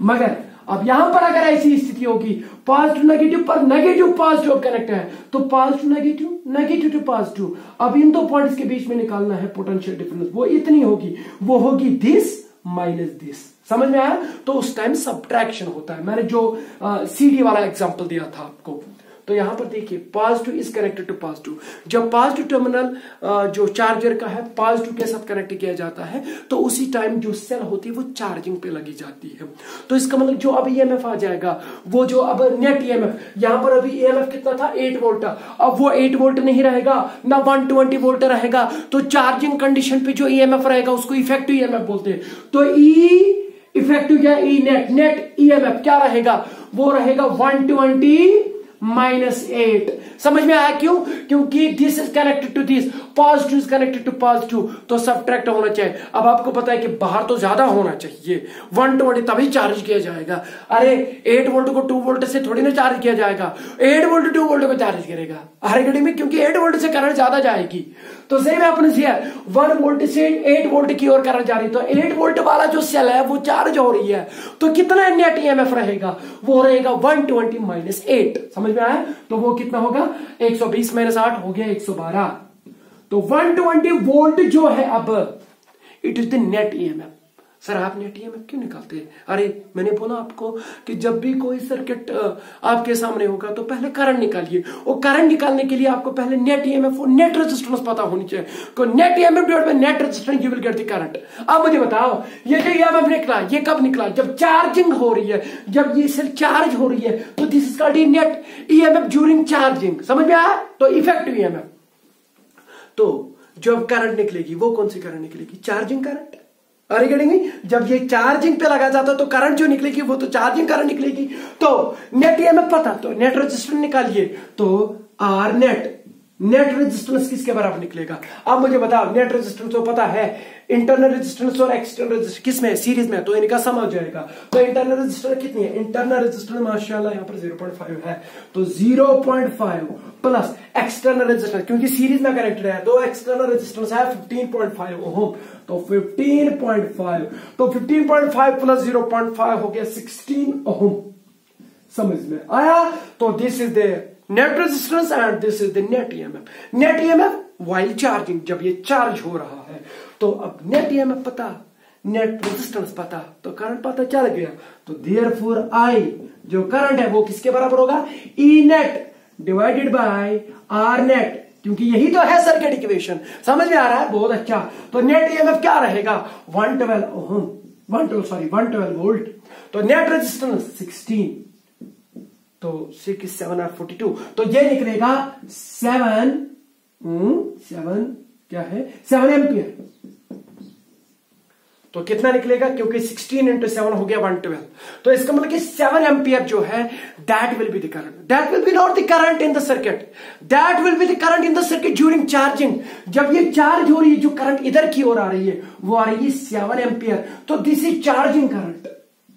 मगर अब यहां पर अगर ऐसी स्थिति होगी, पॉजिटिव नेगेटिव पर नेगेटिव पॉजिटिव कनेक्ट है, तो positive negative negative to positive, अब इन दो पॉइंट्स के बीच में निकालना है पोटेंशियल डिफरेंस। वो इतनी होगी, वो होगी दिस माइनस दिस। समझ में आया? तो उस टाइम सब्ट्रैक्शन होता है। मैंने जो सीडी वाला एग्जांपल दिया था आपको, तो यहां पर देखिए positive is connected to positive. जब पॉजिटिव टर्मिनल जो चार्जर का है पॉजिटिव के साथ कनेक्ट किया जाता है, तो उसी टाइम जो सेल होती है वो चार्जिंग पे लगी जाती है। तो इसका मतलब जो अब ईएमएफ आ जाएगा, वो जो अब नेट ईएमएफ, यहां पर अभी ईएमएफ कितना था? 8 वोल्ट। अब वो 8 वोल्ट नहीं रहेगा, ना 120 वोल्ट रहेगा। तो चार्जिंग कंडीशन पे जो ईएमएफ रहेगा उसको इफेक्टिव ईएमएफ बोलते हैं। तो ई इफेक्टिव या ई नेट, नेट ईएमएफ क्या रहेगा? वो रहेगा 120 -8। समझ में आया? क्यों? क्योंकि this is connected to this, positive is connected to positive, तो सब्ट्रैक्ट होना चाहिए। अब आपको पता है कि बाहर तो ज्यादा होना चाहिए, 120 तभी चार्ज किया जाएगा। अरे 8 वोल्ट को 2 वोल्ट से थोड़ी ना चार्ज किया जाएगा, 8 वोल्ट 2 वोल्ट को चार्ज करेगा हर घड़ी में, क्योंकि 8 वोल्ट से करंट ज्यादा जाएगी। तो सेम अपने से 1 वोल्ट से 8 वोल्ट की ओर करंट जा रही है, तो 8 वोल्ट वाला जो सेल है वो चार्ज हो रही है, तो कितना नेट ईएमएफ रहेगा? वो रहेगा 120 -8। समझ में आया? तो वो कितना होगा? 120 -8 हो गया 112। तो 120 वोल्ट जो है अब it is the net EMF. Sir आप नेट ईएमएफ क्यों निकालते हैं? अरे मैंने बोला आपको कि जब भी कोई सर्किट आपके सामने होगा तो पहले करंट निकालिए, और करंट निकालने के लिए आपको पहले नेट ईएमएफ और नेट रेजिस्टेंस पता होनी चाहिए। तो net EMF divided by net resistance you will get the current. अब मुझे बताओ ये जो ईएमएफ निकला ये कब निकला? जब चार्जिंग हो रही है, जब ये सेल चार्ज हो रही है, तो this is called net EMF during charging. समझ में आया? तो इफेक्टिव ईएमएफ। तो जब करंट निकलेगी वो कौन सी करंट निकलेगी? Charging current. अरे गेटिंग? जब ये चार्जिंग पे लगा जाता तो करंट जो निकलेगी वो तो चार्जिंग करंट निकलेगी। तो नेट ईएमएफ पता, तो नेट रेजिस्टेंस निकालिए, तो आर नेट, नेट रेजिस्टेंस किसके बराबर निकलेगा? अब मुझे बताओ, नेट रेजिस्टेंस तो पता है, इंटरनल रेजिस्टेंस और एक्सटर्नल रेजिस्टेंस किसमें है? सीरीज में, तो इनका सम हो जाएगा। तो इंटरनल रेजिस्टेंस कितनी है? इंटरनल रेजिस्टेंस माशाल्लाह यहाँ पर 0.5 है, तो 0.5 प्लस एक्सटर्नल रेजिस्टेंस, क्योंकि सीरीज में कनेक्टेड है, तो एक्सटर्नल रेजिस्टेंस है 15.5 ओम, तो 15.5, तो 15.5 प्लस 0.5 हो गया 16 ओम। समझ में आया? तो this is the net resistance and this is the net EMF. Net EMF while charging, जब ये चार्ज हो रहा है। तो अब नेट ईएमएफ पता, नेट रेजिस्टेंस पता, तो करंट पता चल गया। तो देयरफॉर आई जो करंट है वो किसके बराबर होगा? E net divided by R net, क्योंकि यही तो है सर्किट इक्वेशन। समझ में आ रहा है? बहुत अच्छा। तो नेट ईएमएफ क्या रहेगा? 112 ओम, 112 वोल्ट। तो नेट रेजिस्टेंस 16, तो 6 7 और 42, तो ये निकलेगा 7 क्या है? 7 एम्पियर। तो कितना निकलेगा? क्योंकि 16 × 7 हो गया 112, तो इसका मतलब कि 7 एम्पियर जो है that will be the current, that will be not the current in the circuit, that will be the current in the circuit during charging. जब ये चार्ज हो रही है, जो करंट इधर की ओर आ रही है वो आ रही है 7 एम्पियर। तो दिस इज चार्जिंग करंट।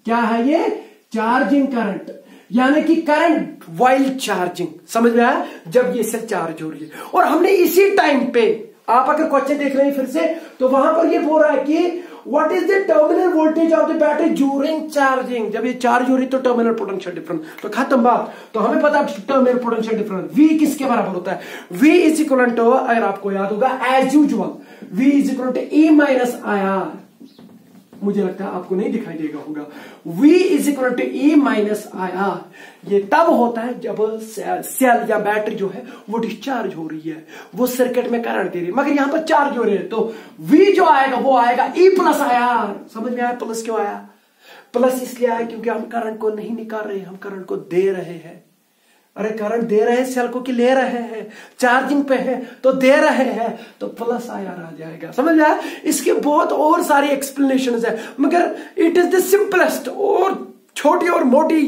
क्या है ये? Charging current. यानी कि करंट वाइल चार्जिंग, समझ में आया, जब ये सेल चार्ज हो रही है। और हमने इसी टाइम पे, आप अगर क्वेश्चन देख रहे हैं फिर से, तो वहां पर ये बोल रहा है कि what is the terminal voltage of the battery during charging, जब ये चार्ज हो रही तो टर्मिनल पोटेंशियल डिफरेंस, तो खत्म बात। तो हमें पता है टर्मिनल पोटेंशियल डिफरेंस V किसके बराबर होता है, V इज इक्वल टू, अगर आपको याद होगा as usual, V is equal to E minus IR, मुझे लगता है आपको नहीं दिखाई देगा होगा, V is equal to E minus IR। ये तब होता है जब सेल या बैटरी जो है वो डिस्चार्ज हो रही है, वो सर्किट में करंट दे रही है, मगर यहां पर चार्ज हो रही है, तो V जो आएगा वो आएगा E प्लस IR। समझ में आया प्लस क्यों आया? प्लस इसलिए आया क्योंकि हम करंट को नहीं निकाल रहे, हम करंट को दे रहे हैं। अरे करंट दे रहे हैं सेल को कि ले रहे हैं, चार्जिंग पे है तो दे रहे हैं, तो प्लस IR आ जाएगा। समझ में आया? इसके बहुत और सारी एक्सप्लेनेशन है, मगर इट इज द सिंपलेस्ट और छोटी और मोटी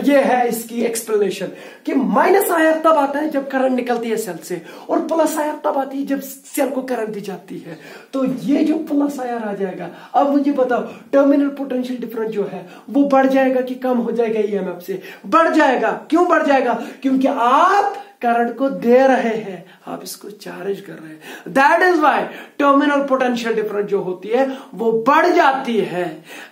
ये है इसकी एक्सप्लेनेशन कि माइनस IR तब आता है जब करंट निकलती है सेल से, और प्लस IR तब आती है जब सेल को करंट दी जाती है। तो ये जो प्लस IR आ जाएगा, अब मुझे बताओ टर्मिनल पोटेंशियल डिफरेंस जो है वो बढ़ जाएगा कि कम हो जाएगा? EMF से बढ़ जाएगा। क्यों बढ़ जाएगा? क्योंकि आप करंट को दे रहे हैं, आप इसको चार्ज कर रहे हैं। That is why terminal potential difference जो होती है वो बढ़ जाती है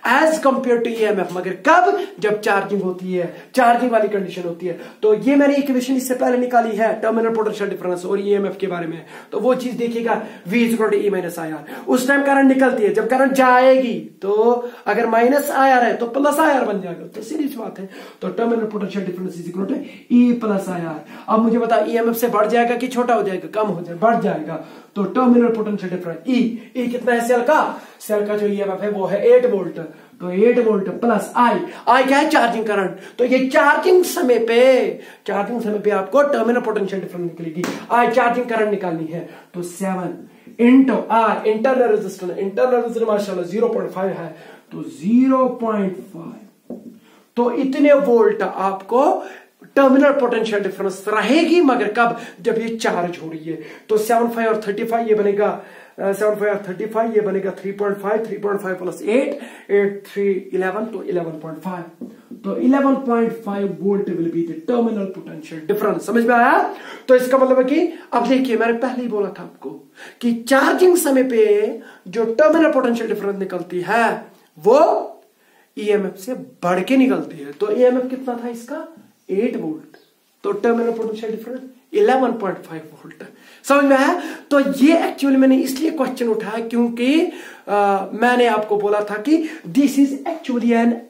एज कंपेयर टू EMF, मगर कब? जब चार्जिंग होती है, चार्जिंग वाली कंडीशन होती है। तो ये मैंने इक्वेशन इससे पहले निकाली है टर्मिनल पोटेंशियल डिफरेंस और EMF के बारे में, तो वो चीज देखिएगा, V is equal to E minus IR। उस टाइम करंट निकलती है, जब करंट जाएगी तो अगर माइनस IR है तो प्लस IR बन जाएगा, तो सीधी बात है। तो terminal potential difference is equal to E plus IR। अब मुझे बता EMF से बढ़ जाएगा कि छोटा हो जाएगा, कम हो जाएगा, बढ़ जाएगा। तो टर्मिनल पोटेंशियल डिफरेंस E कितना है सेल का? सेल का जो EMF है वो है 8 वोल्ट, तो 8 वोल्ट प्लस I क्या है? Charging current. तो ये चार्जिंग समय पे आपको टर्मिनल पोटेंशियल डिफरेंस निकलेगी, I चार्जिंग करंट निकालनी है। तो 7 इंटू R इंटरनल रेजिस्टेंस माशाल्लाह 0.5 है, तो 0.5, तो इतने वोल्ट आपको टर्मिनल पोटेंशियल डिफरेंस रहेगी, मगर कब? जब ये चार्ज हो रही है। तो 7 और 35 ये बनेगा 7 और 35 ये बनेगा 3.5 प्लस 8 3 11, तो 11.5, तो 11.5 volt will be the terminal potential difference. समझ में आया? तो इसका मतलब है कि अब देखिए मैंने पहले ही बोला था आपको कि चार्जिंग समय पे जो टर्मिनल पोटेंशियल डिफरेंस निकलती है वो EMF से बढ़ के निकलती है। तो EMF कितना था इसका? 8 वोल्ट, तो टर्मिनल पोटेंशियल डिफरेंस 11.5 वोल्ट। समझ में आया? तो ये एक्चुअली मैंने इसलिए क्वेश्चन उठाया क्योंकि मैंने आपको बोला था कि this is actually an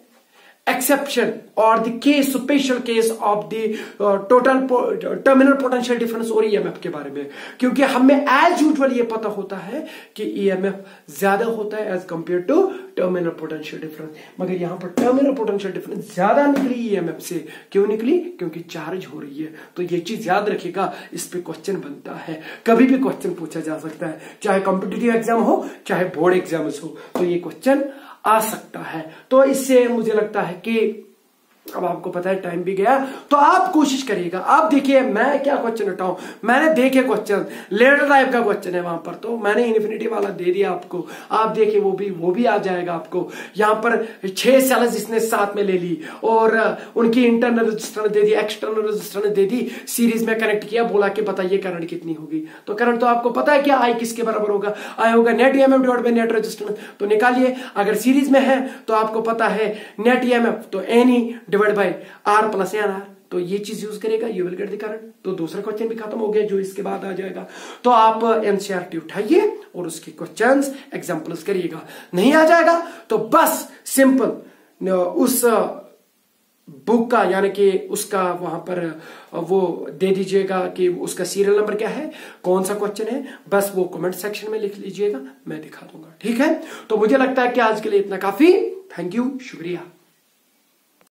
exception और the case, special case of the total terminal potential difference और EMF के बारे में, क्योंकि हमें एज यूजुअल ये पता होता है कि EMF ज्यादा होता है as compare to terminal potential difference, मगर यहां पर टर्मिनल पोटेंशियल डिफरेंस ज्यादा निकली EMF से। क्यों निकली? क्योंकि चार्ज हो रही है। तो ये चीज याद रखिएगा, इस पे क्वेश्चन बनता है, कभी भी क्वेश्चन पूछा जा सकता है, चाहे कॉम्पिटिटिव एग्जाम हो चाहे बोर्ड एग्जाम्स हो, तो ये क्वेश्चन आ सकता है। तो इससे मुझे लगता है कि अब आपको पता है टाइम भी गया, तो आप कोशिश करिएगा। आप देखिए मैं क्या क्वेश्चन उठाऊं, मैंने देखे क्वेश्चन लेटर टाइप का क्वेश्चन है वहां पर, तो मैंने इन्फिनिटी वाला दे दिया आपको, आप देखिए वो भी आ जाएगा आपको। यहां पर 6 सेल्स इसने साथ में ले ली और उनकी इंटरनल रेजिस्टेंस दे दी, एक्सटर्नल रेजिस्टेंस दे दी, सीरीज में कनेक्ट किया, बोला कि बताइए करंट कितनी होगी। तो करंट तो आपको पता है क्या, I किसके बराबर होगा? I होगा net EMF divide by net resistance. तो निकालिए, अगर सीरीज में है तो आपको पता है नेट EMF तो NE divide by R plus NR, तो ये चीज यूज करेगा, you will get the current. तो दूसरा क्वेश्चन भी खत्म हो गया जो इसके बाद आ जाएगा। तो आप NCERT उठाइए और उसके क्वेश्चंस एग्जांपल्स करिएगा। नहीं आ जाएगा तो बस सिंपल उस बुक का यानी कि उसका वहां पर वो दे दीजिएगा कि उसका सीरियल नंबर क्या है, कौन सा क्वेश्चन है, बस वो कमेंट सेक्शन में लिख लीजिएगा, मैं दिखा दूंगा। ठीक है, तो मुझे लगता है कि आज के लिए इतना काफी। थैंक यू, शुक्रिया।